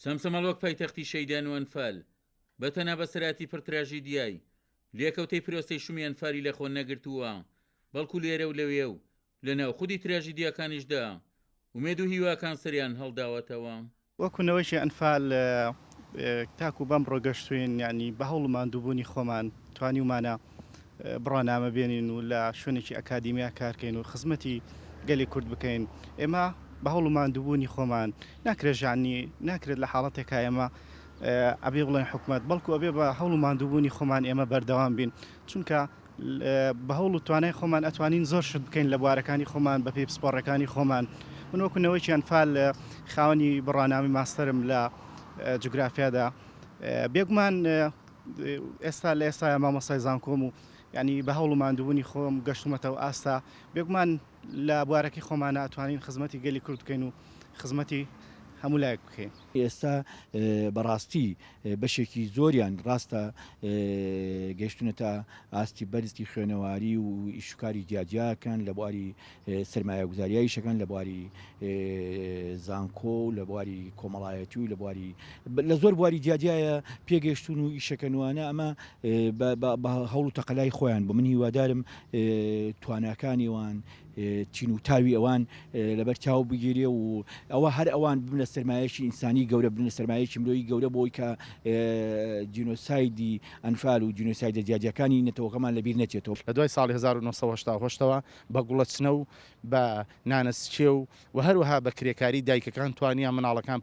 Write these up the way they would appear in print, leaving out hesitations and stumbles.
چەمسەمەڵ وەک پایتەختی شەیدان و ئەنفال بەتەنها بەسەراتی پڕتراژیدیای لێکەوتەی پرۆستەی شومی ئەنفالی لە خۆ نەگرتووە، بەڵکو لێرە و لەوێ و لە ناو خودی تراژیدیەکانیشدا ومێد و هیواکان سەریان هەڵداوەتەوە. وەکوونەوەیشی ئەنفال تاکو بەم ڕۆگەشتوین یعنی بە هەوڵ ماندووبوونی خۆمان توانیمانە بڕۆنامە بێنین و لە شوێنێکی ئەکادیمیا کارکەین و خزمەتی گەلی کورد بکەین. ئێمە بە هەوڵ ماندووبوونی خۆمان ناکرێژانی ناکرێت لە حاڵەتێکا ئێمە ئەبێ بڵێن حکوومەت، بەڵکو ئەبێ بە هەوڵ ماندووبوونی خۆمان ئێمە بەردەوام بین، چونکە بە هەوڵ و توانای خۆمان ئەتوانین زۆر شت بکەین لە بوارەکانی خۆمان بە پێی پسپۆڕەکانی خۆمان. من وەکوونەوەیکی ئەنفال خاوەنی بڕوانامی ماستەرم لە جوگرافیادا بێگومان ئێستا لە ئێستا مامۆستای زانکۆم و ینی بە هەوڵ و ماندووبوونی خۆم گەشتومەتەوە ئاستا بێگومان لە بوارەکەی خۆمانە ئەتوانین خزمەتی گەلی کورد بکەین و خزمەتی هەموو لایەک بکەین. ئێستا بەڕاستی بەشێکی زۆریان ڕاستە گەشتونەتە ئاستی بەرزی خوێنەواری و ئیشوکاری جیاجیاکەن لە بواری سەرمایە گوزاریاییشەکەن لە بواری زانکۆ و لە بواری کۆمەڵایەتی و لە زۆر بواری جیاجیایە پێگەشتون و ئیشەکەنوانە ئەمە بە هەوڵ و تەقەلای خۆیان بۆ من هیوادارم تواناکانیوان چین و تاوی ئەوان لەبەر چاو بگیرێ و ئەوە هەر ئەوان ببنە سەرمایەکی ئینسانی گەورە بنە سەرمایەکی مرۆیی گەورە بۆی کە جینۆسایدی ئەنفال و جینۆسایدە جیاجیەکانی نەتەوەکەمان لەبیر نەچێتەوە. لە دوای ساڵی 1970ەوە بە گوڵەچنە و بە نانەسچێ و هەروەها بە کرێکاری دایکەکان توانیان مناڵەکان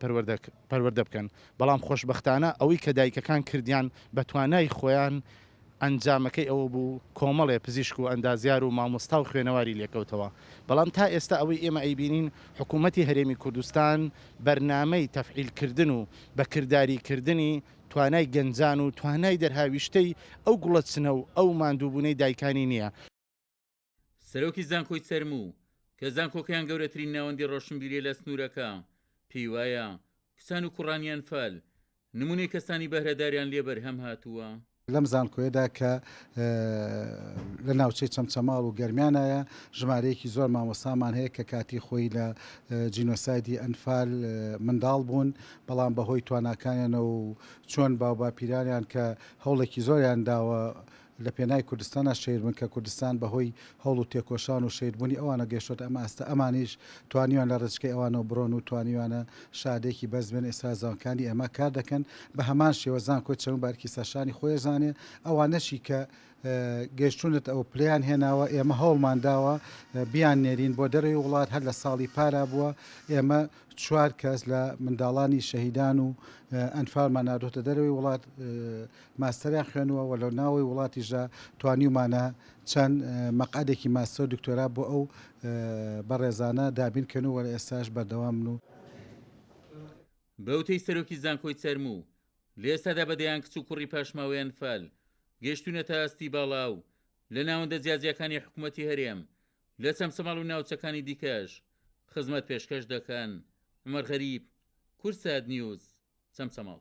پەروەردە بکەن، بەڵام خۆشبەختانە ئەوەی کە دایکەکان کردیان بە توانای خۆیان ئەنجامەکەی ئەوە بوو کۆمەڵێ پزیشک و ئەندازیار و مامۆستا و خوێنەواری لێکەوتەوە. بەڵام تا ئێستا ئەوەی ئێمە ئەیبینین حکوومەتی هەرێمی کوردستان بەرنامەی تەفعیلکردن و بەکرداریکردنی توانای گەنجان و توانای دەرهاویشتەی ئەو گوڵەچنە و ئەو ماندووبوونەی دایکانی نییە. سەرۆکی زانکۆی سەرموو کە زانکۆکەیان گەورەترین ناوەندی ڕۆشنبیریە لە سنوورەکە پێی وایە کسان و کوڕانی ئەنفال نمونەی کەسانی بەهرەداریان لێ بەرهەم هاتووە. لەم زانکۆیەدا کە لە ناوچەی چەمچەماڵ و گەرمیانایە ژمارەیەکی زۆر مامۆستامان هەیە کە کاتی خۆی لە جینۆسایدی ئەنفال منداڵ بوون، بەڵام بەهۆی تواناکانیانە و چۆن باوباپیرانیان کە هەوڵێکی زۆریان داوە لە پێناوی کوردستانە شێر بن کە کوردستان بەهۆی هەوڵ و تێکۆشان و شێربوونی ئەوانە گەشتۆت ئەمە ئەستا ئەمانیش توانیوان لە ڕچکەی ئەوانەوە بڕۆن و توانیوانە شادێکی بەرز بێن. ئێستا زانکانی ئەمە کار دەکەن بە هەمان شێوە زانکۆی چەند بارکی سەشانی خۆی زانێ ئەوانەشی کە گەشتونت ئەو پلیان هێناوە ئێمە هەوڵمان داوە بیان نێرین بۆ دەروی وڵات. هەر لە ساڵی پارا بووە ئێمە 4 کەس لە منداڵانی شەهیدان و ئەنفالمان نادۆتە دەروی وڵات ماستەریان خوێنووە و لە ناوەی وڵاتیشدا توانیمانە چەند مەقعدێکی ماستەر دکتۆرا بۆ ئەو بەڕێزانە دابینکەنەوە لە ئێستاش بەردەوام بن. بەوتەی سەرۆکی زانکۆی سەرموو لە ئێستادا بەدەیان کچ و کوڕی پاشماوەی ئەنفال گەشتونەتە ئاستی باڵاو لە ناوەندە جیاجیەکانی حکوومەتی هەرێم لە چەمسەماڵ و ناوچەکانی دیکەش خزمەت پێشکەش دەکەن. عومەر غەریب، کورسات نیوز، چەمسەماڵ.